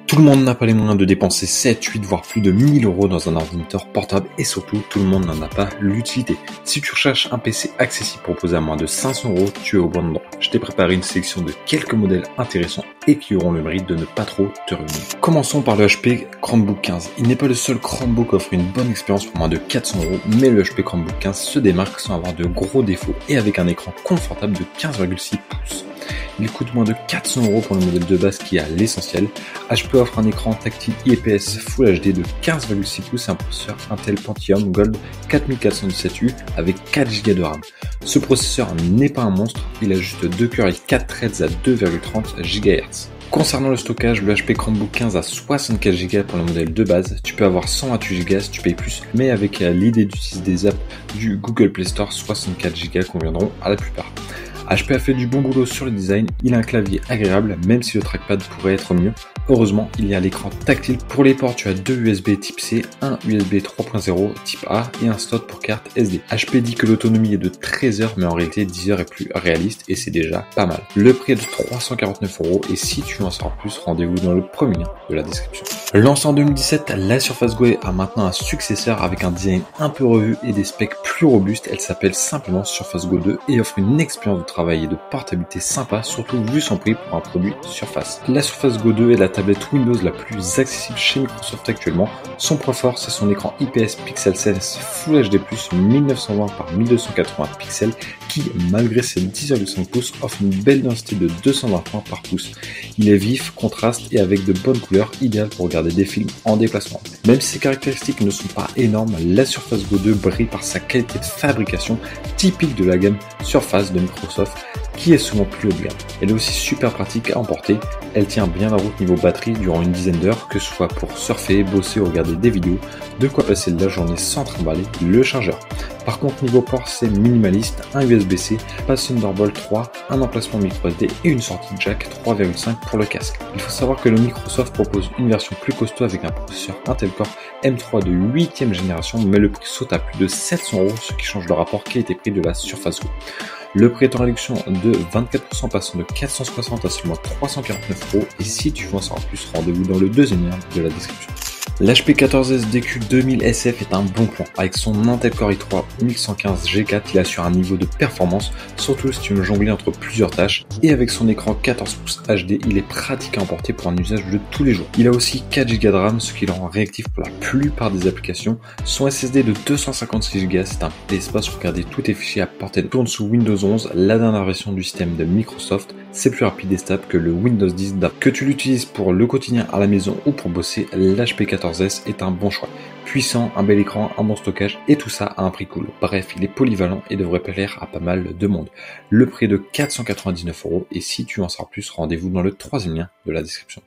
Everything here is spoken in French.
Tout le monde n'a pas les moyens de dépenser 7, 8 voire plus de 1000 euros dans un ordinateur portable et surtout tout le monde n'en a pas l'utilité. Si tu recherches un PC accessible proposé à moins de 500 euros, tu es au bon endroit. Je t'ai préparé une sélection de quelques modèles intéressants et qui auront le mérite de ne pas trop te ruiner. Commençons par le HP Chromebook 15. Il n'est pas le seul Chromebook à offrir une bonne expérience pour moins de 400 euros, mais le HP Chromebook 15 se démarque sans avoir de gros défauts et avec un écran confortable de 15,6 pouces. Il coûte moins de 400 euros pour le modèle de base qui a l'essentiel. HP offre un écran tactile IPS Full HD de 15,6 pouces et un processeur Intel Pentium Gold 4417U avec 4 Go de RAM. Ce processeur n'est pas un monstre, il a juste 2 cœurs et 4 threads à 2,30 GHz. Concernant le stockage, le HP Chromebook 15 a 64 Go pour le modèle de base, tu peux avoir 128 Go si tu payes plus, mais avec l'idée d'utiliser des apps du Google Play Store, 64 Go conviendront à la plupart. HP a fait du bon boulot sur le design, il a un clavier agréable même si le trackpad pourrait être mieux. Heureusement, il y a l'écran tactile. Pour les ports, tu as 2 USB type C, un USB 3.0 type A et un slot pour carte SD. HP dit que l'autonomie est de 13 heures mais en réalité 10 heures est plus réaliste et c'est déjà pas mal. Le prix est de 349 euros et si tu en sauras plus, rendez-vous dans le premier lien de la description. Lancée en 2017, la Surface Go a maintenant un successeur avec un design un peu revu et des specs plus robustes. Elle s'appelle simplement Surface Go 2 et offre une expérience de travail et de portabilité sympa, surtout vu son prix pour un produit Surface. La Surface Go 2 est la tablette Windows la plus accessible chez Microsoft actuellement. Son point fort, c'est son écran IPS Pixel 16 Full HD+, 1920 par 1280 pixels, qui, malgré ses 10,5 pouces, offre une belle densité de 220 points par pouce. Il est vif, contraste et avec de bonnes couleurs, idéal pour regarder des films en déplacement. Même si ses caractéristiques ne sont pas énormes, la Surface Go 2 brille par sa qualité de fabrication, typique de la gamme Surface de Microsoft, qui est souvent plus haut de gamme. Elle est aussi super pratique à emporter, elle tient bien la route niveau batterie durant une dizaine d'heures, que ce soit pour surfer, bosser ou regarder des vidéos, de quoi passer la journée sans trimballer le chargeur. Par contre niveau port c'est minimaliste, un USB-C, pas Thunderbolt 3, un emplacement micro SD et une sortie jack 3,5 pour le casque. Il faut savoir que le Microsoft propose une version plus costaud avec un processeur Intel Core M3 de 8ème génération, mais le prix saute à plus de 700 euros, ce qui change le rapport qualité-prix de la Surface Go. Le prix est en réduction de 24% passant de 460 à seulement 349 euros et si tu veux en savoir plus, rendez-vous dans le deuxième lien de la description. L'HP 14S DQ 2000 SF est un bon plan. Avec son Intel Core i3 1115 G4, il assure un niveau de performance, surtout si tu veux jongler entre plusieurs tâches. Et avec son écran 14 pouces HD, il est pratique à emporter pour un usage de tous les jours. Il a aussi 4 Go de RAM, ce qui le rend réactif pour la plupart des applications. Son SSD de 256 Go, c'est un espace pour garder tous tes fichiers à portée de main. Tourne sous Windows 11, la dernière version du système de Microsoft. C'est plus rapide et stable que le Windows 10 d'Apple. Que tu l'utilises pour le quotidien à la maison ou pour bosser, l'HP 14S est un bon choix. Puissant, un bel écran, un bon stockage et tout ça à un prix cool. Bref, il est polyvalent et devrait plaire à pas mal de monde. Le prix est de 499 euros et si tu en sauras plus, rendez-vous dans le troisième lien de la description.